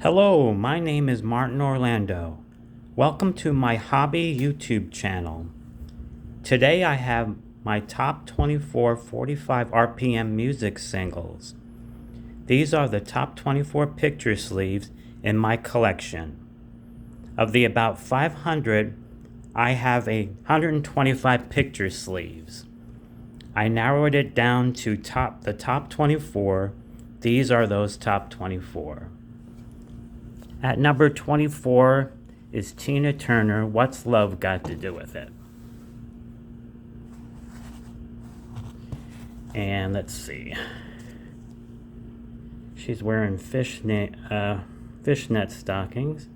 Hello, my name is Martin Orlando. Welcome to my hobby YouTube channel. Today I have my top 24 45 RPM music singles. These are the top 24 picture sleeves in my collection. Of the about 500, I have 125 picture sleeves. I narrowed it down to the top 24. These are those top 24. At number 24 is Tina Turner, What's Love Got to Do with It? And let's see. She's wearing fishnet stockings,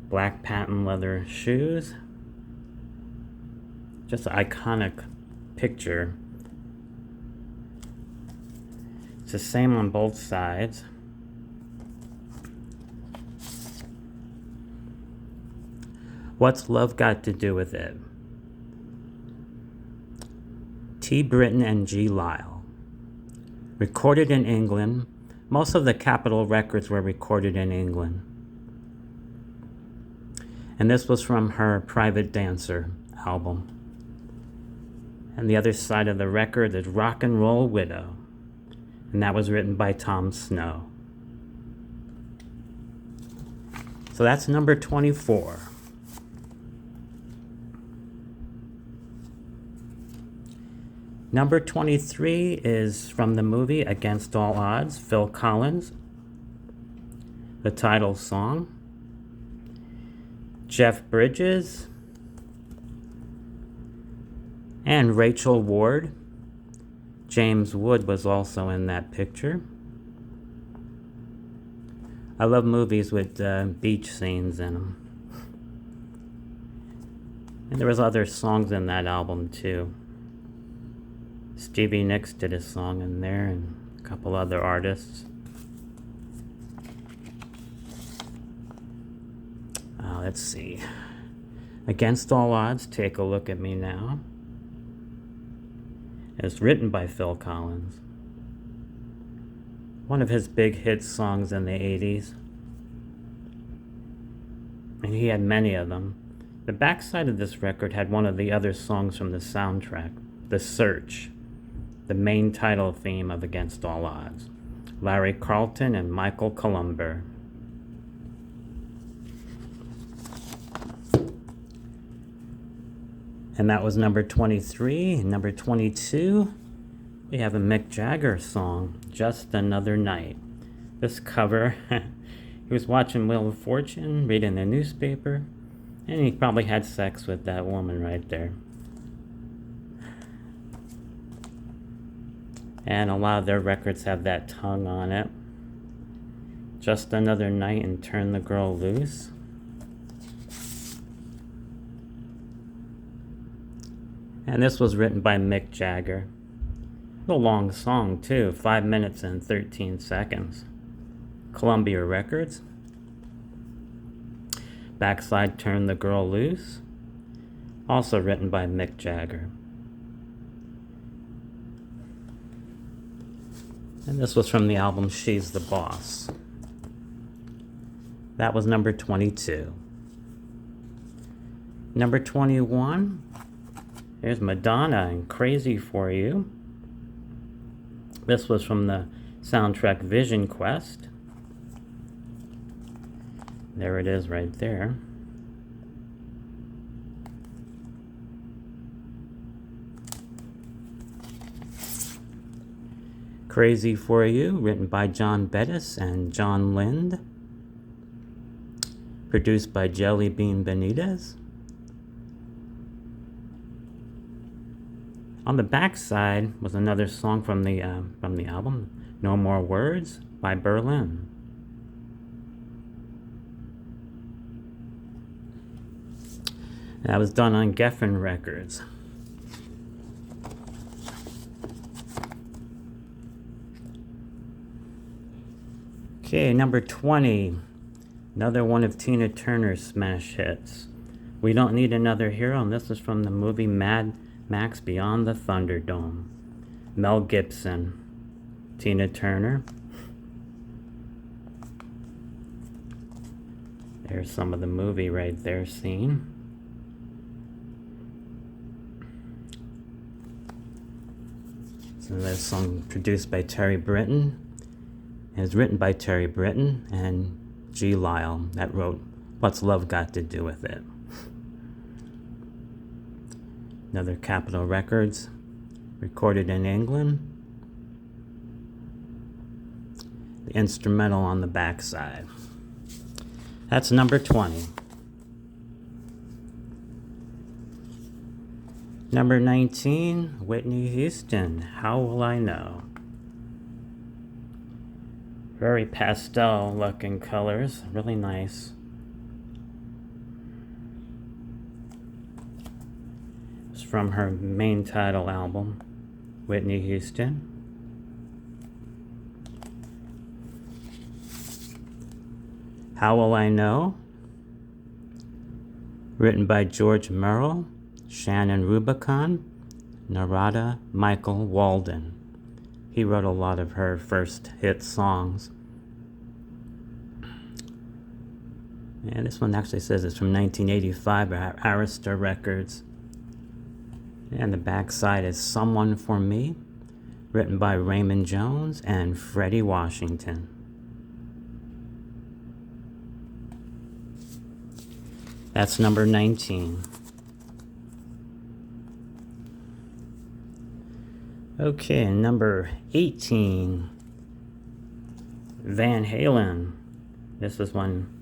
black patent leather shoes. Just an iconic picture. It's the same on both sides. What's Love Got to Do with It? T. Britton and G. Lyle. Recorded in England. Most of the Capitol records were recorded in England. And this was from her Private Dancer album. And the other side of the record is Rock and Roll Widow. And that was written by Tom Snow. So that's number 24. Number 23 is from the movie Against All Odds, Phil Collins. The title song. Jeff Bridges and Rachel Ward. James Wood was also in that picture. I love movies with beach scenes in them. And there was other songs in that album too. Stevie Nicks did a song in there, and a couple other artists. Let's see. Against All Odds, Take a Look at Me Now. It's written by Phil Collins. One of his big hit songs in the 80s. And he had many of them. The backside of this record had one of the other songs from the soundtrack, The Search, the main title theme of Against All Odds. Larry Carlton and Michael Columber. And that was number 23. Number 22, we have a Mick Jagger song, Just Another Night. This cover, he was watching Wheel of Fortune, reading the newspaper, and he probably had sex with that woman right there. And a lot of their records have that tongue on it. Just Another Night and Turn the Girl Loose. And this was written by Mick Jagger. A long song too, 5 minutes and 13 seconds. Columbia Records. Backside Turn the Girl Loose. Also written by Mick Jagger. And this was from the album She's the Boss. That was number 22. Number 21. There's Madonna and Crazy for You. This was from the soundtrack Vision Quest. There it is right there. Crazy for You, written by John Bettis and John Lind. Produced by Jelly Bean Benitez. On the back side was another song from the album, No More Words by Berlin. And that was done on Geffen Records. Okay, number 20. Another one of Tina Turner's smash hits. We Don't Need Another Hero, and this is from the movie Mad Max Beyond the Thunderdome. Mel Gibson, Tina Turner. There's some of the movie right there scene. So this song produced by Terry Britton. It was written by Terry Britton and G. Lyle that wrote What's Love Got to Do with It? Another Capitol Records, recorded in England. The instrumental on the backside. That's number 20. Number 19, Whitney Houston, How Will I Know? Very pastel looking colors, really nice. It's from her main title album, Whitney Houston. How Will I Know? Written by George Merrill, Shannon Rubicon, Narada Michael Walden. He wrote a lot of her first hit songs. And this one actually says it's from 1985 by Arista Records. And the back side is Someone for Me, written by Raymond Jones and Freddie Washington. That's number 19. Okay, number 18, Van Halen. This is one.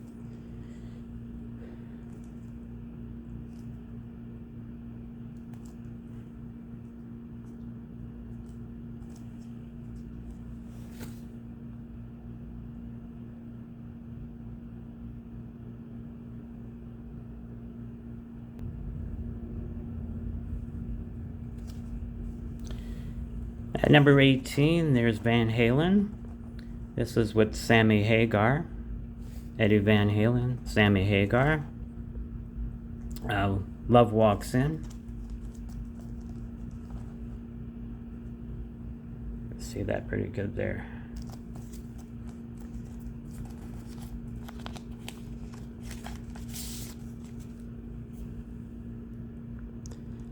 At number 18, there's Van Halen. This is with Sammy Hagar. Eddie Van Halen, Sammy Hagar. Love Walks In. See that pretty good there.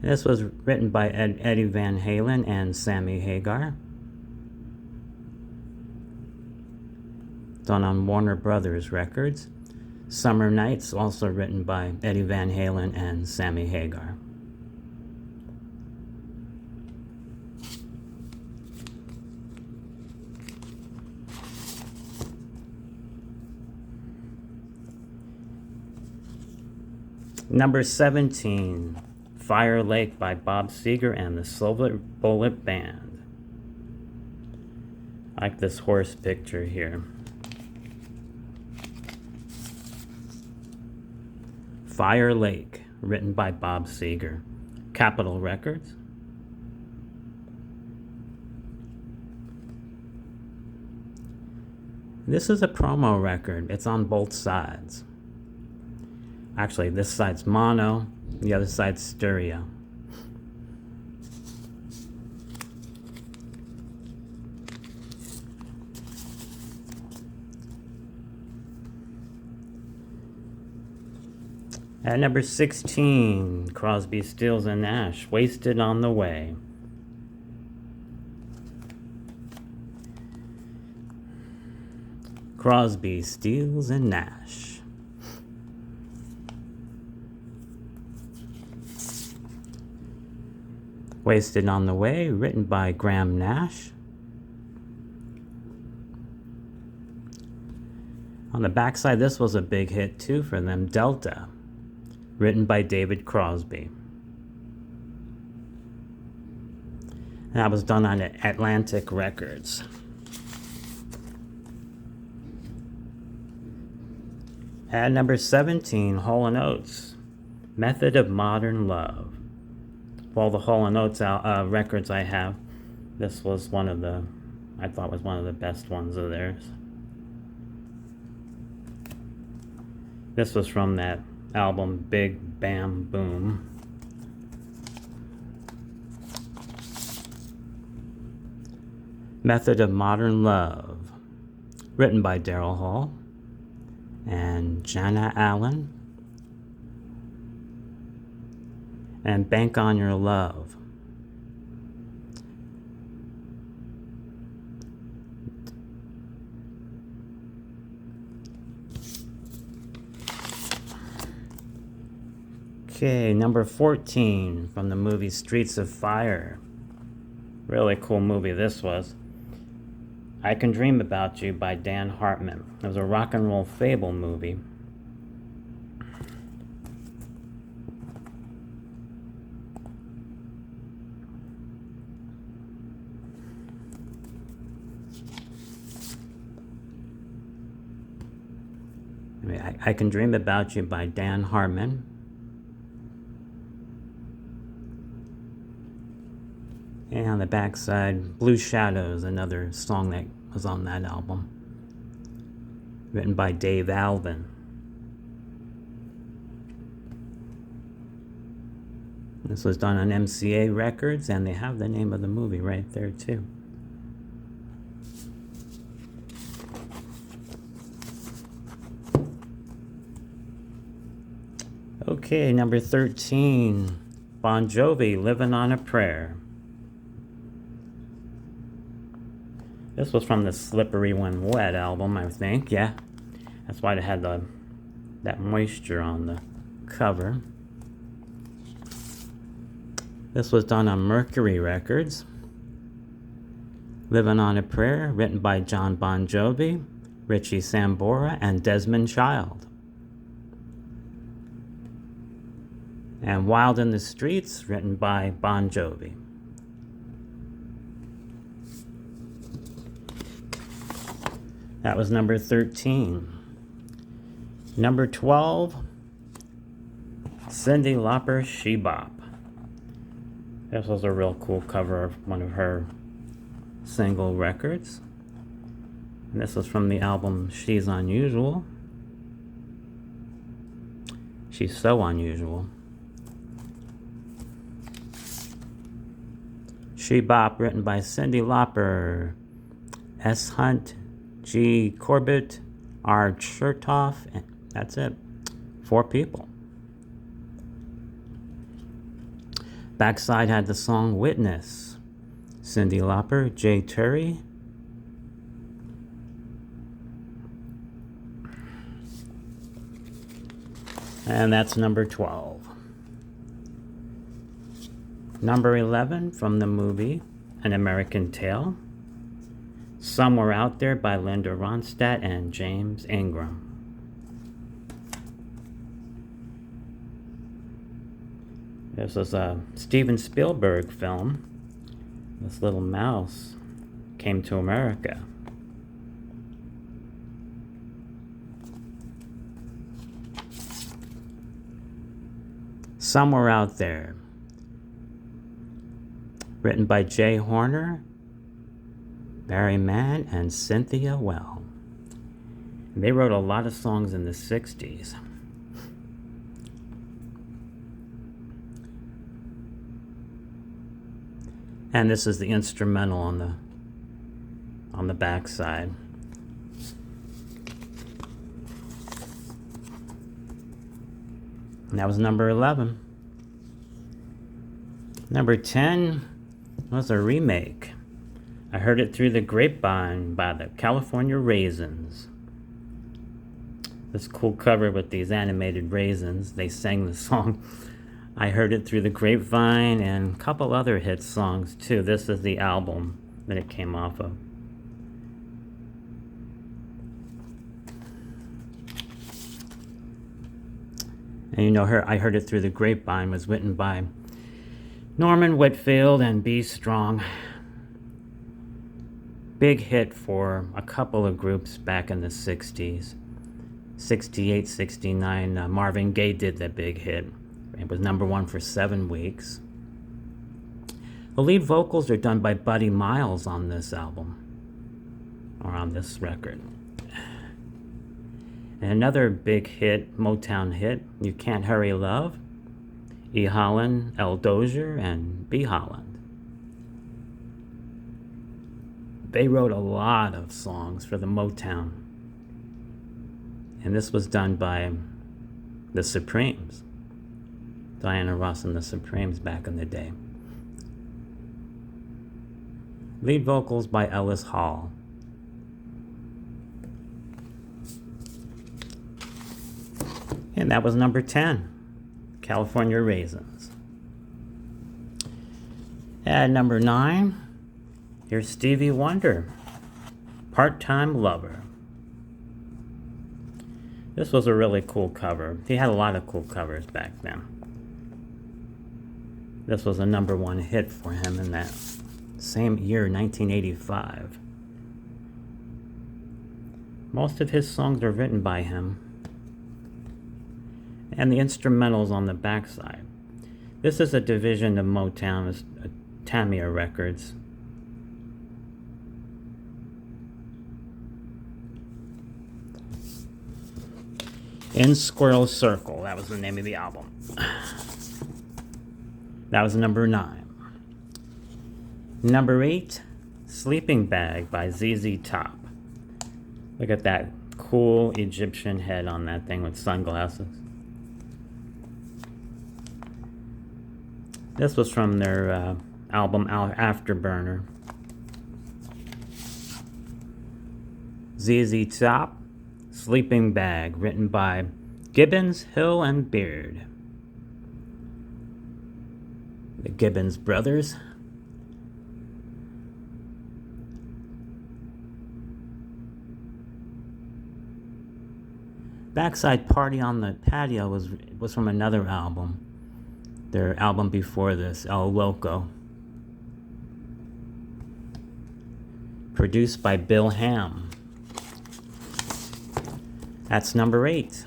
This was written by Eddie Van Halen and Sammy Hagar. Done on Warner Brothers Records. Summer Nights, also written by Eddie Van Halen and Sammy Hagar. Number 17. Fire Lake by Bob Seger and the Silver Bullet Band. I like this horse picture here. Fire Lake, written by Bob Seger. Capitol Records. This is a promo record. It's on both sides. Actually, this side's mono. The other side's stereo. At number 16, Crosby, Stills and Nash, Wasted on the Way. Crosby, Stills and Nash. Wasted on the Way, written by Graham Nash. On the backside, this was a big hit too for them, Delta, written by David Crosby. And that was done on Atlantic Records. At number 17, Hall & Oates, Method of Modern Love. Of all the Hall & Oates records I have, this was one of the, I thought was one of the best ones of theirs. This was from that album Big Bam Boom. Method of Modern Love, written by Daryl Hall and Jana Allen, and Bank on Your Love. Okay, number 14 from the movie Streets of Fire. Really cool movie this was. I Can Dream About You by Dan Hartman. It was a rock and roll fable movie. I Can Dream About You by Dan Hartman. And on the back side, Blue Shadows, another song that was on that album, written by Dave Alvin. This was done on MCA Records, and they have the name of the movie right there too. Okay, number 13, Bon Jovi, Living on a Prayer. This was from the Slippery When Wet album, I think. Yeah, that's why they had that moisture on the cover. This was done on Mercury Records. Living on a Prayer, written by John Bon Jovi, Richie Sambora, and Desmond Child. And Wild in the Streets, written by Bon Jovi. That was number 13. Number 12, Cyndi Lauper, She Bop. This was a real cool cover of one of her single records. And this was from the album She's Unusual. She's So Unusual. She Bop, written by Cyndi Lauper, S. Hunt, G. Corbett, R. Chertoff, and that's it. 4 people. Backside had the song Witness. Cyndi Lauper, Jay Turry. And that's number 12. Number 11 from the movie An American Tail. Somewhere Out There by Linda Ronstadt and James Ingram. This was a Steven Spielberg film. This little mouse came to America. Somewhere Out There, written by Jay Horner, Barry Mann, and Cynthia Well. They wrote a lot of songs in the 60s. And this is the instrumental on the back side. And that was number 11. Number 10 was a remake. I Heard It Through the Grapevine by the California Raisins. This cool cover with these animated raisins. They sang the song I Heard It Through the Grapevine and a couple other hit songs too. This is the album that it came off of. And you know, I Heard It Through the Grapevine was written by Norman Whitfield and B. Strong. Big hit for a couple of groups back in the 60s. 68, 69, Marvin Gaye did that big hit. It was number 1 for 7 weeks. The lead vocals are done by Buddy Miles on this album, or on this record. And another big hit, Motown hit, You Can't Hurry Love, E. Holland, L. Dozier, and B. Holland. They wrote a lot of songs for the Motown And this was done by the Supremes. Diana Ross and the Supremes back in the day. Lead vocals by Ellis Hall. And that was number 10, California Raisins. At number 9, here's Stevie Wonder, Part-Time Lover. This was a really cool cover. He had a lot of cool covers back then. This was a number 1 hit for him in that same year, 1985. Most of his songs are written by him, and the instrumentals on the backside. This is a division of Motown, it's Tamia Records. In Squirrel Circle, that was the name of the album. That was number 9. Number 8, Sleeping Bag by ZZ Top. Look at that cool Egyptian head on that thing with sunglasses. This was from their album Afterburner. ZZ Top, Sleeping Bag, written by Gibbons, Hill, and Beard. The Gibbons brothers. Backside Party on the Patio was from another album. Their album before this, El Loco. Produced by Bill Ham. That's number 8,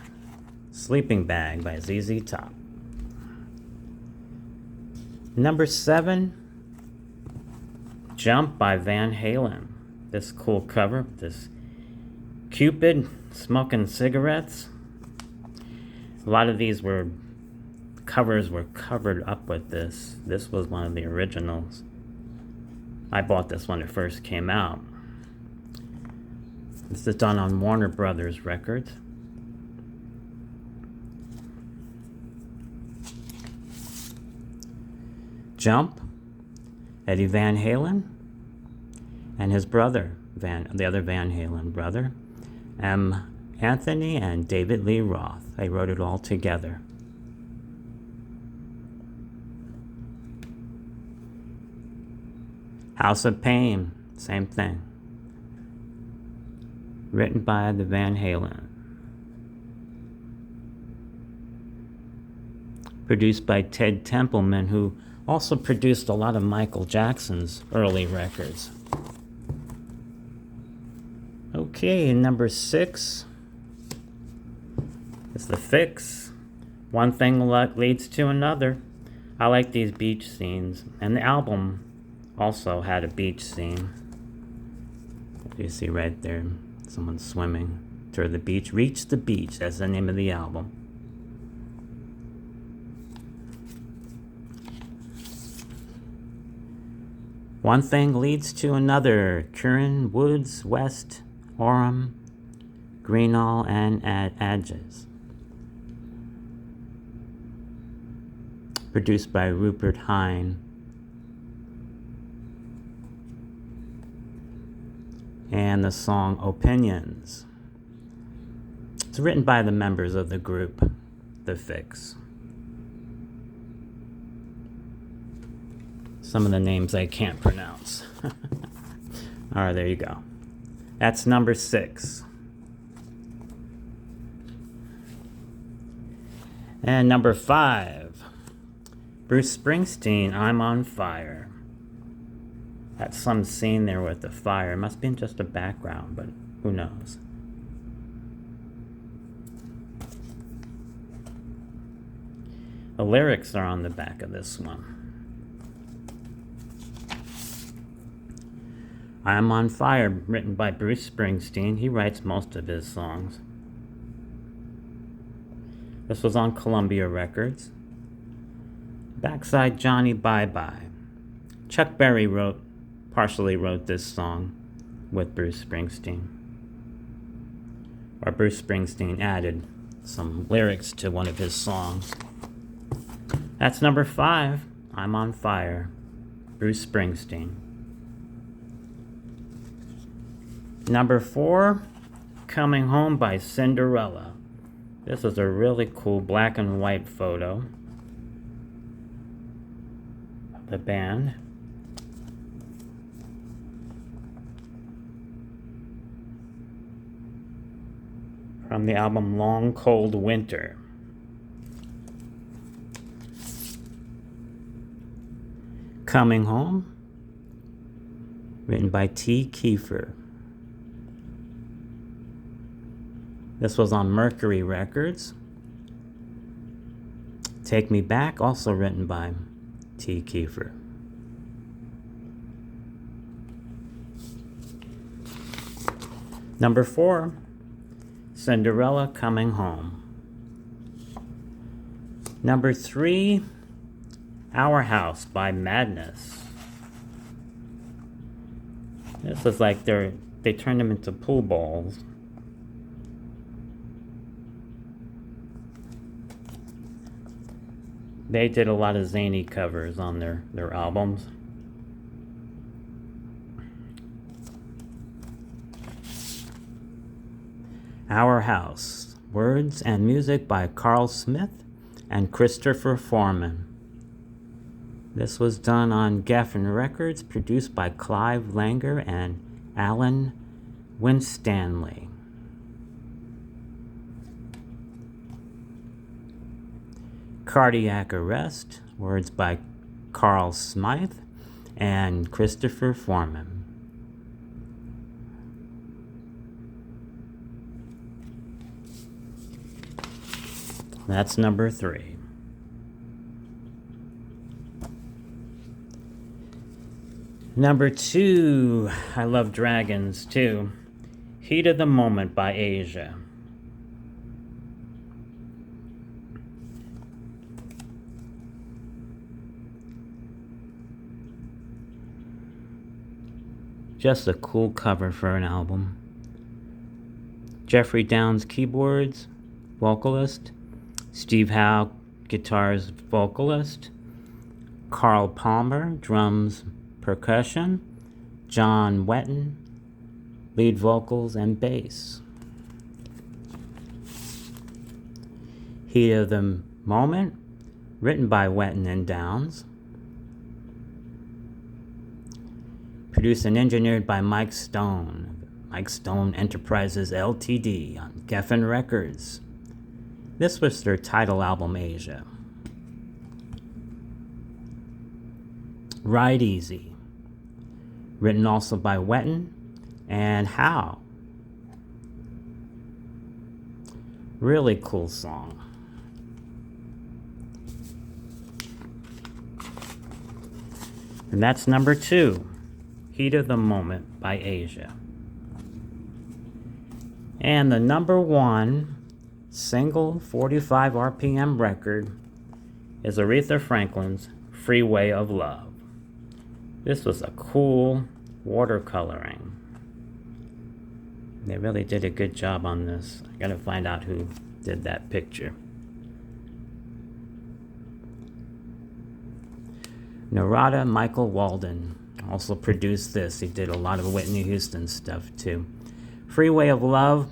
Sleeping Bag by ZZ Top. Number 7, Jump by Van Halen. This cool cover, this Cupid smoking cigarettes. A lot of these covers were covered up with this. This was one of the originals. I bought this when it first came out. This is done on Warner Brothers Records. Jump, Eddie Van Halen, and his brother, the other Van Halen brother, M. Anthony and David Lee Roth. They wrote it all together. House of Pain, same thing. Written by the Van Halen. Produced by Ted Templeman, who also produced a lot of Michael Jackson's early records. Okay, number 6 is The Fix. One thing leads to another. I like these beach scenes, and the album also had a beach scene. You see right there, someone swimming to the beach. Reach the Beach, that's the name of the album. One thing leads to another. Curran, Woods, West, Oram, Greenall, and Adges. Produced by Rupert Hine. And the song Opinions. It's written by the members of the group, The Fix. Some of the names I can't pronounce. Alright, there you go. That's number 6. And number 5, Bruce Springsteen, I'm on Fire. That's some scene there with the fire. It must be in just a background, but who knows. The lyrics are on the back of this one. I'm on Fire, written by Bruce Springsteen. He writes most of his songs. This was on Columbia Records. Backside Johnny Bye Bye. Chuck Berry partially wrote this song with Bruce Springsteen. or Bruce Springsteen added some lyrics to one of his songs. That's number 5, I'm on Fire, Bruce Springsteen. Number 4, Coming Home by Cinderella. This is a really cool black and white photo of the band. From the album Long Cold Winter. Coming Home, written by T. Kiefer. This was on Mercury Records. Take Me Back, also written by T. Kiefer. Number 4, Cinderella, Coming Home. Number 3, Our House by Madness. This is like they turned them into pool balls. They did a lot of zany covers on their albums. Our House. Words and music by Carl Smith and Christopher Foreman. This was done on Geffen Records, produced by Clive Langer and Alan Winstanley. Cardiac Arrest, words by Carl Smythe and Christopher Foreman. That's number 3. Number 2, I love dragons too. Heat of the Moment by Asia. Just a cool cover for an album. Jeffrey Downes keyboards, vocalist. Steve Howe guitars, vocalist. Carl Palmer drums, percussion. John Wetton lead vocals and bass. Heat of the Moment, written by Wetton and Downes. Produced and engineered by Mike Stone, Mike Stone Enterprises Ltd. on Geffen Records. This was their title album, Asia. Ride Easy, written also by Wetton and Howe. Really cool song. And that's number 2. Heat of the Moment by Asia. And the number 1 single 45 RPM record is Aretha Franklin's Freeway of Love. This was a cool watercoloring. They really did a good job on this. I gotta find out who did that picture. Narada Michael Walden also produced this. He did a lot of Whitney Houston stuff too. Freeway of Love.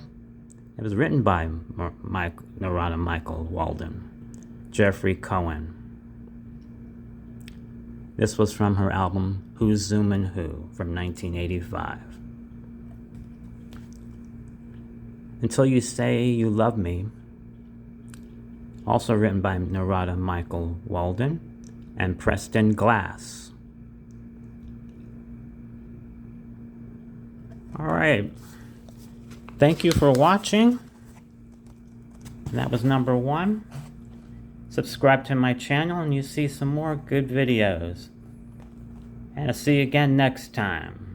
It was written by Narada Michael Walden. Jeffrey Cohen. This was from her album Who's Zoomin' Who from 1985. Until You Say You Love Me. Also written by Narada Michael Walden and Preston Glass. Alright, thank you for watching. That was number 1. Subscribe to my channel and you see some more good videos. And I'll see you again next time.